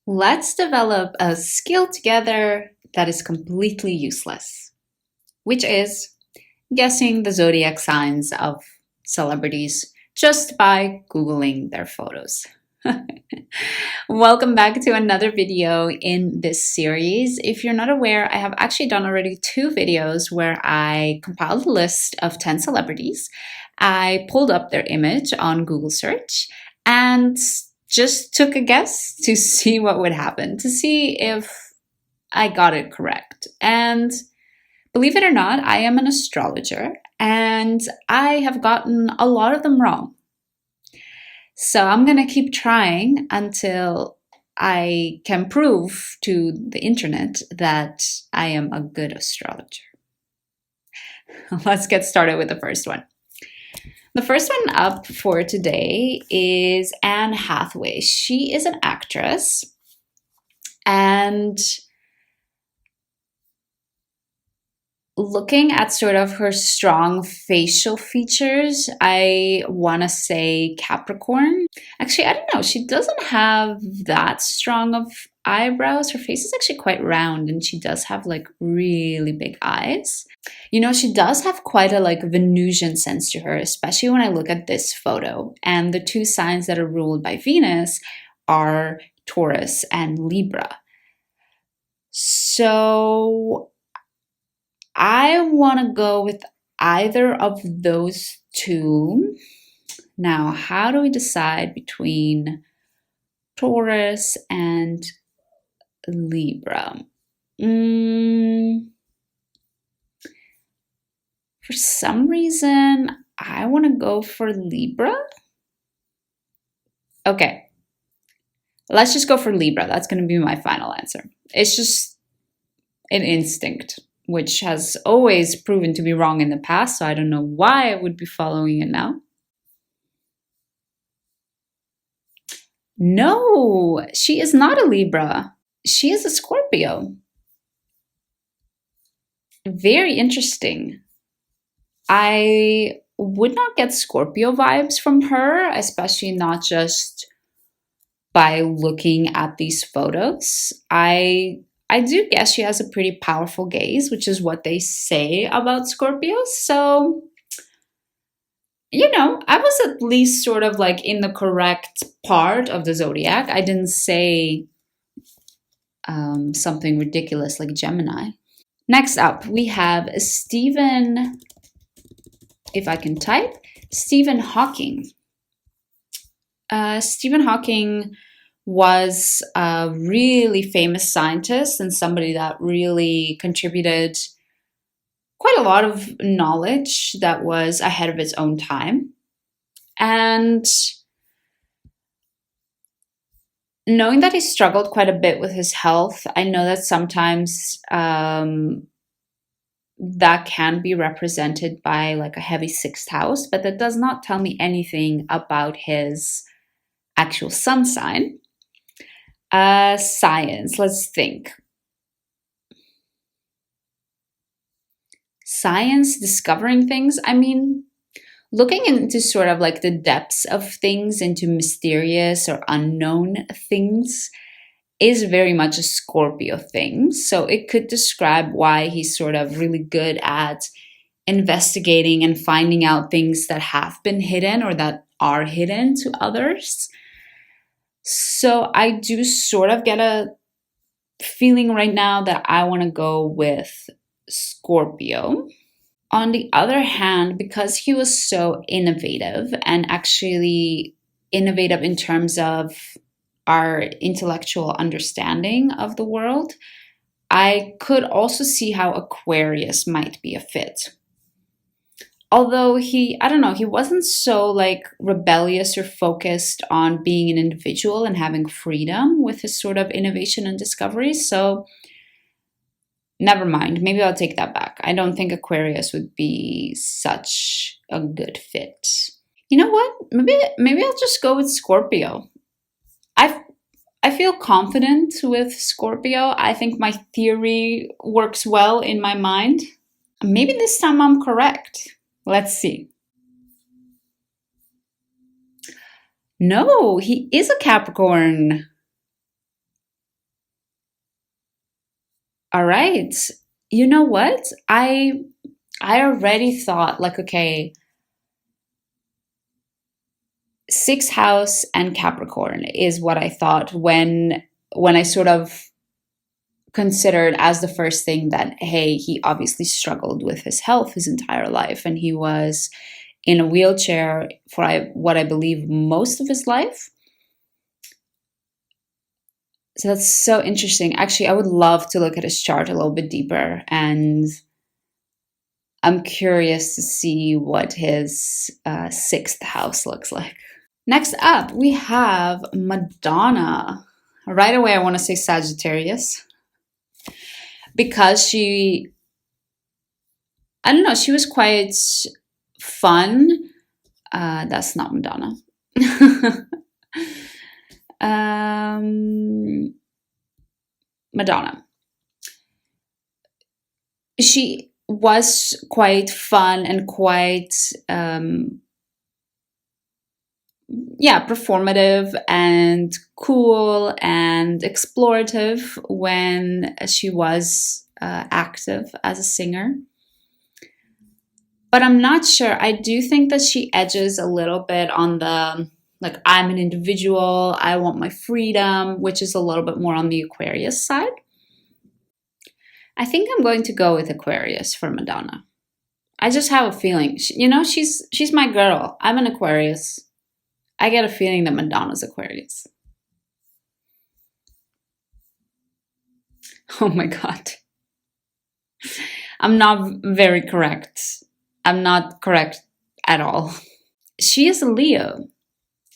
Let's develop a skill together that is completely useless, which is guessing the zodiac signs of celebrities just by Googling their photos. Welcome back to another video in this series. If you're not aware, I have actually done already 2 videos where I compiled a list of 10 celebrities. I pulled up their image on Google search and just took a guess to see what would happen, to see if I got it correct. And believe it or not, I am an astrologer and I have gotten a lot of them wrong. So I'm going to keep trying until I can prove to the internet that I am a good astrologer. Let's get started with the first one. The first one up for today is Anne Hathway. She is an actress, and looking at sort of her strong facial features, I want to say Capricorn. Actually, I don't know. She doesn't have that strong of eyebrows. Her face is actually quite round, and she does have like really big eyes. You know, she does have quite a like Venusian sense to her, especially when I look at this photo. And the 2 signs that are ruled by Venus are Taurus and Libra. So I want to go with either of those 2. Now, how do we decide between Taurus and Libra? For some reason, I want to go for Libra. Okay, let's just go for Libra. That's going to be my final answer. It's just an instinct, which has always proven to be wrong in the past, so I don't know why I would be following it now. No, she is not a Libra. She is a Scorpio. Very interesting. I would not get Scorpio vibes from her, especially not just by looking at these photos. I do guess she has a pretty powerful gaze, which is what they say about Scorpios. So, you know, I was at least sort of like in the correct part of the zodiac. I didn't say something ridiculous like Gemini. Next up, we have Stephen, if I can type, Stephen Hawking. Stephen Hawking was a really famous scientist and somebody that really contributed quite a lot of knowledge that was ahead of its own time. And knowing that he struggled quite a bit with his health, I know that sometimes that can be represented by like a heavy 6th house, but that does not tell me anything about his actual sun sign. Science, let's think. Science, discovering things. I mean, looking into sort of like the depths of things, into mysterious or unknown things, is very much a Scorpio thing. So it could describe why he's sort of really good at investigating and finding out things that have been hidden or that are hidden to others. So I do sort of get a feeling right now that I want to go with Scorpio. On the other hand, because he was so innovative and actually innovative in terms of our intellectual understanding of the world, I could also see how Aquarius might be a fit. Although he wasn't so like rebellious or focused on being an individual and having freedom with his sort of innovation and discovery. So never mind, maybe I'll take that back. I don't think Aquarius would be such a good fit. You know what? Maybe I'll just go with Scorpio. I feel confident with Scorpio. I think my theory works well in my mind. Maybe this time I'm correct. Let's see. No, he is a Capricorn. All right. You know what? I already thought like, okay, sixth house and Capricorn is what I thought when I sort of considered as the first thing that, hey, he obviously struggled with his health his entire life, and he was in a wheelchair for what I believe most of his life. So that's so interesting. Actually, I would love to look at his chart a little bit deeper, and I'm curious to see what his sixth house looks like. Next up, we have Madonna. Right away, I want to say Sagittarius because I don't know, she was quite fun. That's not Madonna. Madonna. She was quite fun and quite, performative and cool and explorative when she was active as a singer. But I'm not sure. I do think that she edges a little bit on the, like, I'm an individual, I want my freedom, which is a little bit more on the Aquarius side. I think I'm going to go with Aquarius for Madonna. I just have a feeling. She's my girl. I'm an Aquarius. I get a feeling that Madonna's Aquarius. Oh my God. I'm not very correct. I'm not correct at all. She is a Leo,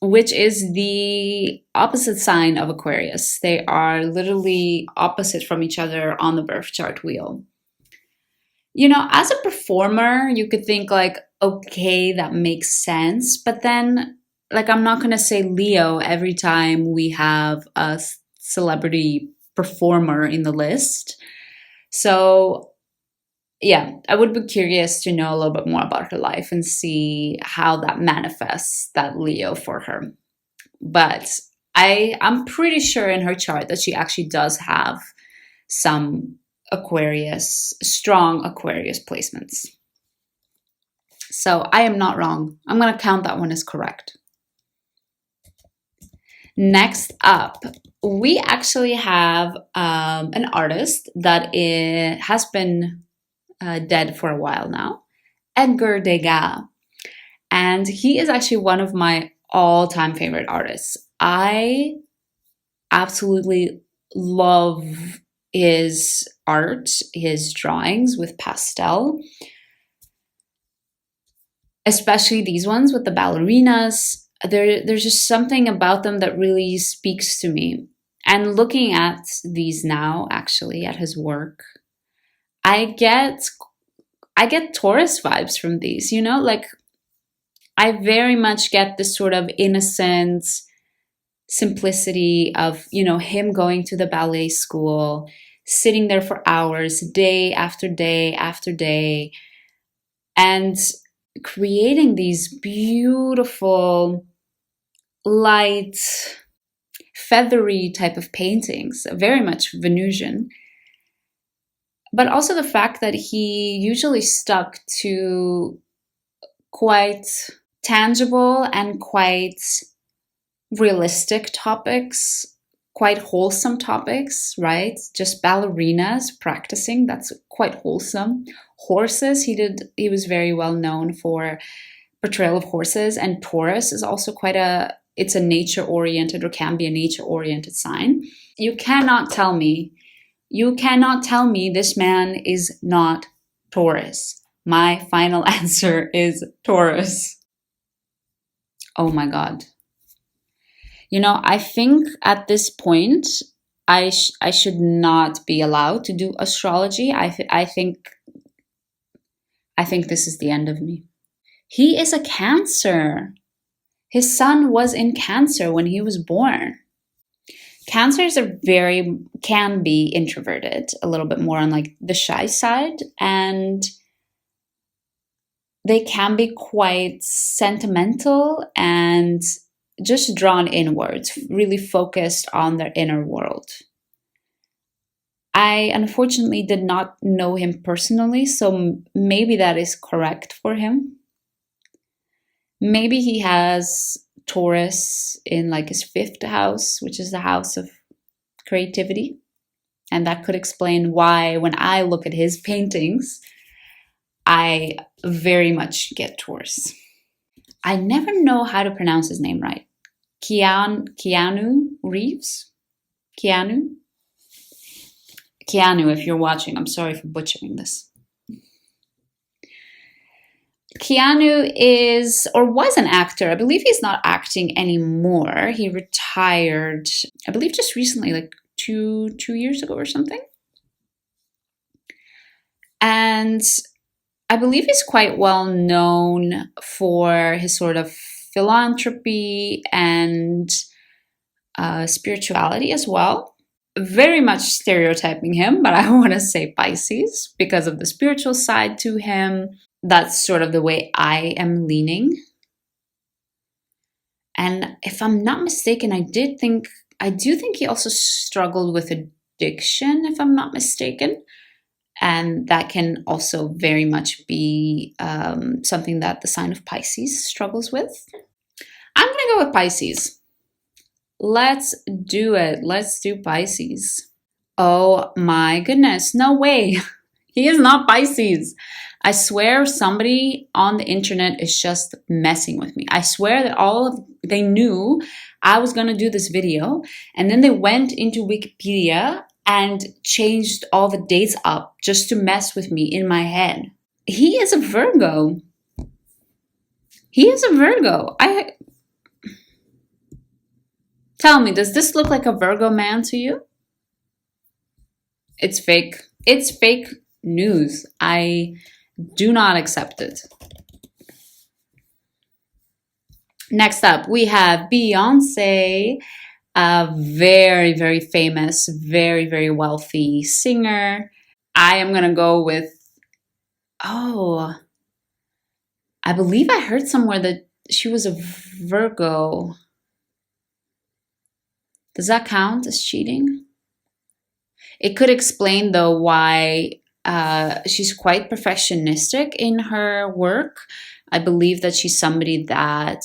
which is the opposite sign of Aquarius. They are literally opposite from each other on the birth chart wheel. As a performer, you could think like, okay, that makes sense. But then, like, I'm not going to say Leo every time we have a celebrity performer in the list. So yeah, I would be curious to know a little bit more about her life and see how that manifests that Leo for her. But I'm pretty sure in her chart that she actually does have some strong Aquarius placements. So I am not wrong. I'm going to count that one as correct. Next up, we actually have an artist that has been dead for a while now, Edgar Degas. And he is actually one of my all-time favorite artists. I absolutely love his art, his drawings with pastel, especially these ones with the ballerinas. There's just something about them that really speaks to me. And looking at these now, actually, at his work, I get Taurus vibes from these, like I very much get this sort of innocent simplicity of, him going to the ballet school, sitting there for hours, day after day after day, and creating these beautiful, light, feathery type of paintings, very much Venusian. But also the fact that he usually stuck to quite tangible and quite realistic topics, quite wholesome topics, right? Just ballerinas practicing, that's quite wholesome. Horses, he was very well known for portrayal of horses, and Taurus is also it's a nature-oriented, or can be a nature-oriented sign. You cannot tell me this man is not Taurus. My final answer is Taurus. Oh my God. I think at this point, I should not be allowed to do astrology. I think this is the end of me. He is a Cancer. His sun was in Cancer when he was born. Cancers can be introverted, a little bit more on like the shy side, and they can be quite sentimental and just drawn inwards, really focused on their inner world. I unfortunately did not know him personally, so maybe that is correct for him. Maybe he has Taurus in like his fifth house, which is the house of creativity. And that could explain why, when I look at his paintings, I very much get Taurus. I never know how to pronounce his name right. Keanu Reeves? Keanu, if you're watching, I'm sorry for butchering this. Keanu is, or was, an actor. I believe he's not acting anymore. He retired, I believe, just recently, like two years ago or something. And I believe he's quite well known for his sort of philanthropy and spirituality as well. Very much stereotyping him, but I want to say Pisces because of the spiritual side to him. That's sort of the way I am leaning. And if I'm not mistaken, I do think he also struggled with addiction, if I'm not mistaken. And that can also very much be something that the sign of Pisces struggles with. I'm going to go with Pisces. Let's do it. Let's do Pisces. Oh my goodness. No way. He is not Pisces. I swear somebody on the internet is just messing with me. I swear that they knew I was going to do this video, and then they went into Wikipedia and changed all the dates up just to mess with me in my head. He is a Virgo. Tell me, does this look like a Virgo man to you? It's fake. It's fake news. I do not accept it. Next up, we have Beyonce, a very, very famous, very, very wealthy singer. I am going to go with, I believe I heard somewhere that she was a Virgo. Does that count as cheating? It could explain, though, why she's quite perfectionistic in her work. I believe that she's somebody that,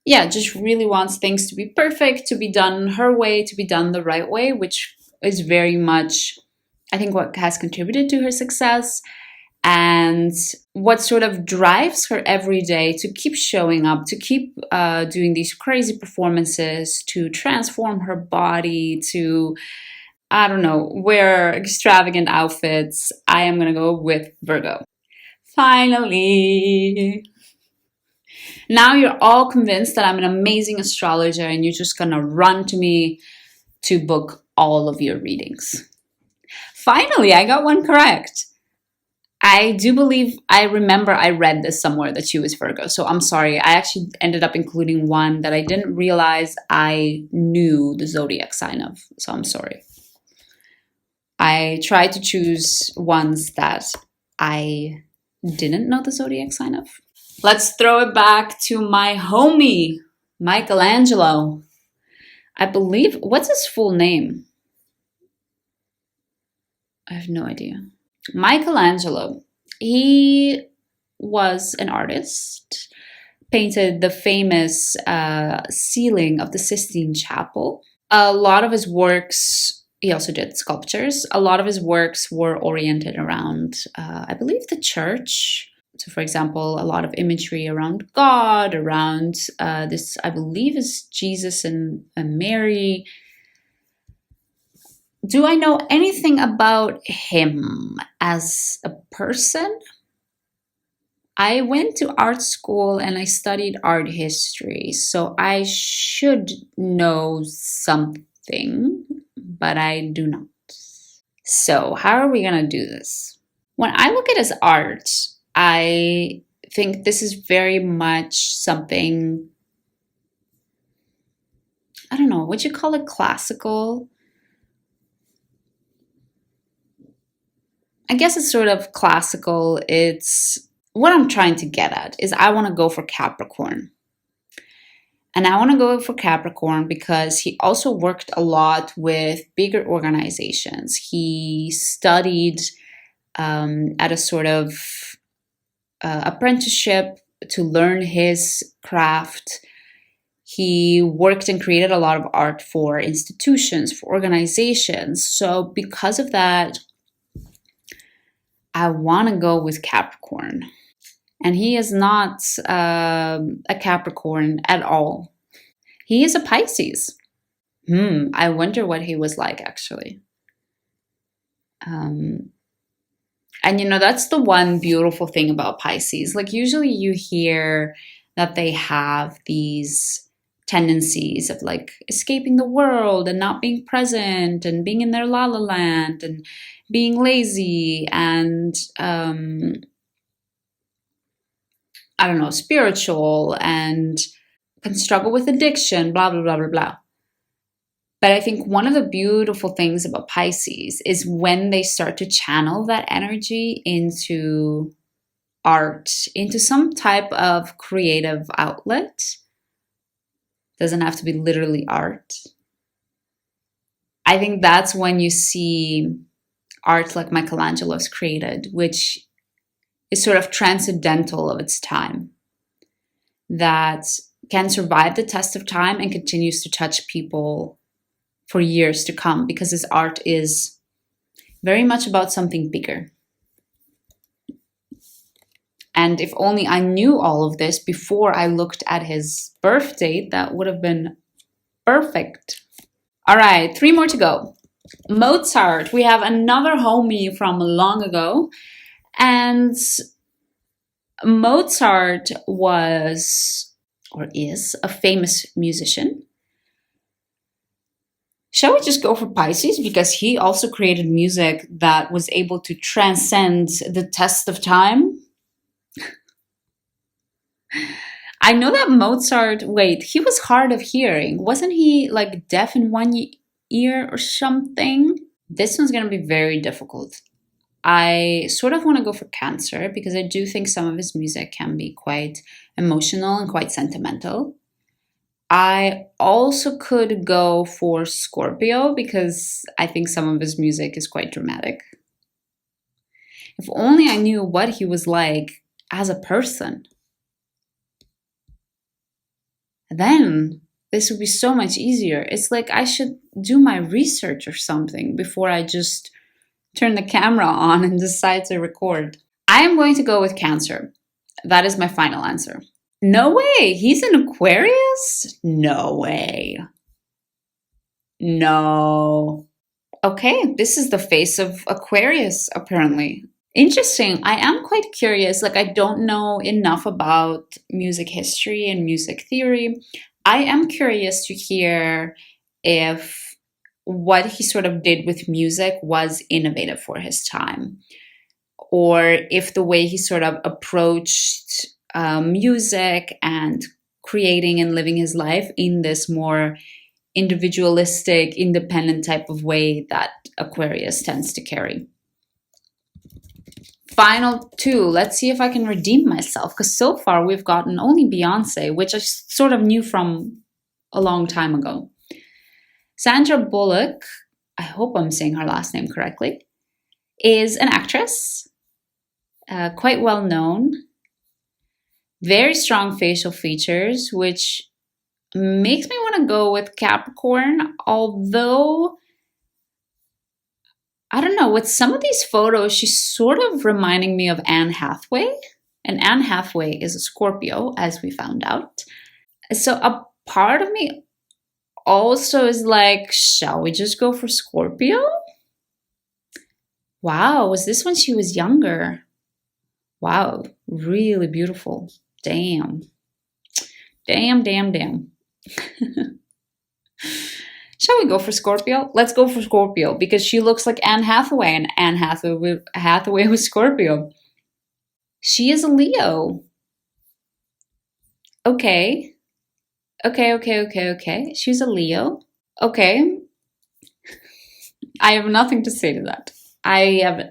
just really wants things to be perfect, to be done her way, to be done the right way, which is very much, I think, what has contributed to her success and what sort of drives her every day to keep showing up, to keep doing these crazy performances, to transform her body, to, I don't know, wear extravagant outfits. I am going to go with Virgo. Finally. Now you're all convinced that I'm an amazing astrologer and you're just going to run to me to book all of your readings. Finally, I got one correct. I do believe, I remember I read this somewhere that she was Virgo. So I'm sorry. I actually ended up including one that I didn't realize I knew the zodiac sign of. So I'm sorry. I tried to choose ones that I didn't know the zodiac sign of. Let's throw it back to my homie, Michelangelo. I believe, what's his full name? I have no idea. Michelangelo. He was an artist, painted the famous ceiling of the Sistine Chapel. A lot of his works, he also did sculptures. A lot of his works were oriented around, I believe, the church. So, for example, a lot of imagery around God, around this, I believe, is Jesus and Mary. Do I know anything about him as a person? I went to art school and I studied art history, so I should know something, but I do not. So, how are we going to do this? When I look at his art, I think this is very much something, I don't know, would you call it classical? I guess it's sort of classical. It's what I'm trying to get at is I want to go for Capricorn. And I want to go for Capricorn because he also worked a lot with bigger organizations. He studied at a sort of apprenticeship to learn his craft. He worked and created a lot of art for institutions, for organizations. So because of that, I want to go with Capricorn. And he is not a Capricorn at all. He is a Pisces. I wonder what he was like, actually. And that's the one beautiful thing about Pisces. Like, usually you hear that they have these tendencies of like escaping the world and not being present and being in their la la land and being lazy and I don't know, spiritual, and can struggle with addiction, blah, blah, blah, blah, blah. But I think one of the beautiful things about Pisces is when they start to channel that energy into art, into some type of creative outlet. Doesn't have to be literally art. I think that's when you see art like Michelangelo's created, which is sort of transcendental of its time, that can survive the test of time and continues to touch people for years to come, because his art is very much about something bigger. And if only I knew all of this before I looked at his birth date, that would have been perfect. All right, 3 more to go. Mozart. We have another homie from long ago. And Mozart was, or is, a famous musician. Shall we just go for Pisces? Because he also created music that was able to transcend the test of time. I know that Mozart, he was hard of hearing. Wasn't he like deaf in one ear or something? This one's going to be very difficult. I sort of want to go for Cancer because I do think some of his music can be quite emotional and quite sentimental. I also could go for Scorpio because I think some of his music is quite dramatic. If only I knew what he was like as a person, then this would be so much easier. It's like I should do my research or something before I just turn the camera on and decide to record. I am going to go with Cancer. That is my final answer. No way! He's an Aquarius? No way. No. Okay, this is the face of Aquarius, apparently. Interesting. I am quite curious. Like, I don't know enough about music history and music theory. I am curious to hear if what he sort of did with music was innovative for his time, or if the way he sort of approached music and creating and living his life in this more individualistic, independent type of way that Aquarius tends to carry. Final 2. Let's see if I can redeem myself, because so far we've gotten only Beyonce, which I sort of knew from a long time ago. Sandra Bullock, I hope I'm saying her last name correctly, is an actress, quite well known, very strong facial features, which makes me want to go with Capricorn, although I don't know, with some of these photos, she's sort of reminding me of Anne Hathaway. And Anne Hathaway is a Scorpio, as we found out. So a part of me also is like, shall we just go for Scorpio? Wow, was this when she was younger? Wow, really beautiful. Damn. Damn, damn, damn. Shall we go for Scorpio? Let's go for Scorpio because she looks like Anne Hathaway, and Anne Hathaway was Scorpio. She is a Leo. Okay. She's a Leo. Okay. I have nothing to say to that. I have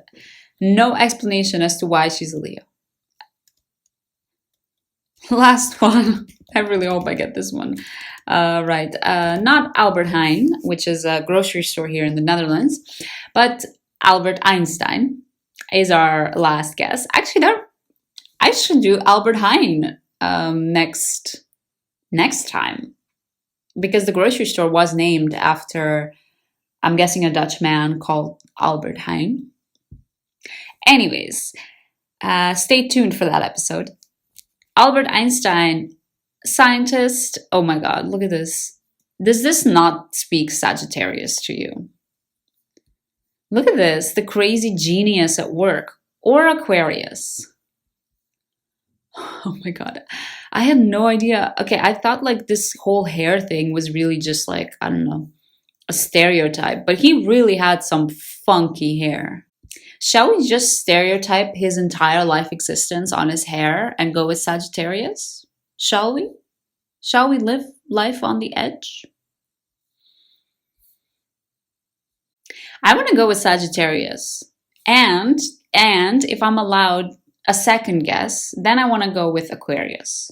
no explanation as to why she's a Leo. Last one. I really hope I get this one right. Not Albert Heijn, which is a grocery store here in the Netherlands, but Albert Einstein is our last guess. Actually, I should do Albert Heijn next time, because the grocery store was named after, I'm guessing, a Dutch man called Albert Heijn. Anyways, stay tuned for that episode. Albert Einstein, scientist. Oh my God, look at this. Does this not speak Sagittarius to you? Look at this, the crazy genius at work, or Aquarius. Oh my God, I had no idea. Okay, I thought like this whole hair thing was really just like, I don't know, a stereotype, but he really had some funky hair. Shall we just stereotype his entire life existence on his hair and go with Sagittarius? Shall we? Shall we live life on the edge? I want to go with Sagittarius. And if I'm allowed a second guess, then I want to go with Aquarius.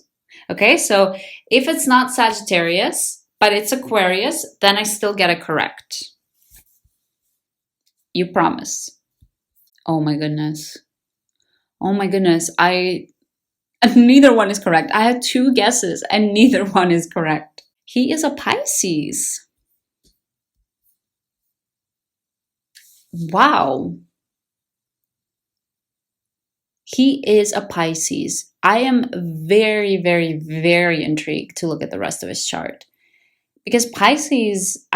Okay, so if it's not Sagittarius, but it's Aquarius, then I still get it correct. You promise? Oh my goodness. Oh my goodness. Neither one is correct. I had 2 guesses and neither one is correct. He is a Pisces. Wow. He is a Pisces. I am very, very, very intrigued to look at the rest of his chart. Because Pisces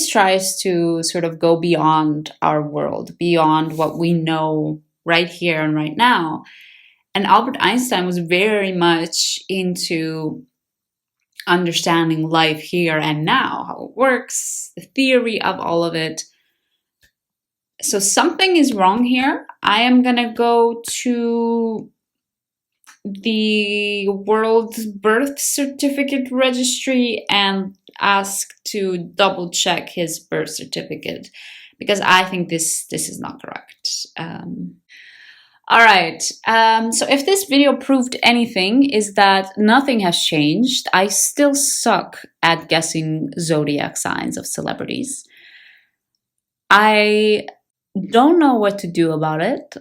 tries to sort of go beyond our world, beyond what we know right here and right now. And Albert Einstein was very much into understanding life here and now, how it works, the theory of all of it. So something is wrong here. I am going to go to the World's Birth Certificate Registry and ask to double check his birth certificate, because I think this is not correct. All right. So if this video proved anything, is that nothing has changed. I still suck at guessing zodiac signs of celebrities. I don't know what to do about it.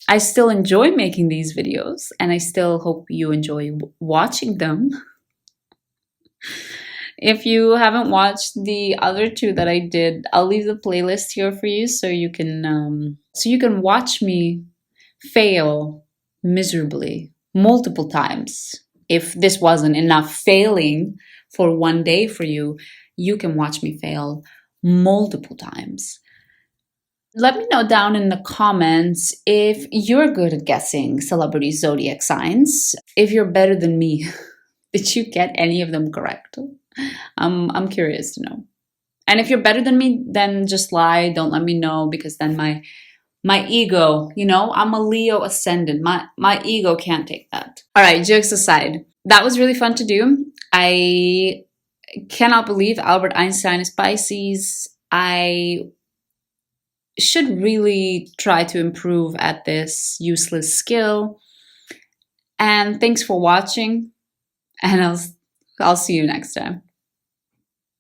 I still enjoy making these videos, and I still hope you enjoy watching them. If you haven't watched the other 2 that I did, I'll leave the playlist here for you so you can watch me fail miserably multiple times. If this wasn't enough failing for one day for you, you can watch me fail multiple times. Let me know down in the comments if you're good at guessing celebrity zodiac signs. If you're better than me, did you get any of them correct? I'm curious to know. And if you're better than me, then just lie. Don't let me know, because then my ego, I'm a Leo ascendant. My ego can't take that. All right, jokes aside, that was really fun to do. I cannot believe Albert Einstein is Pisces. I should really try to improve at this useless skill. And thanks for watching, and I'll see you next time.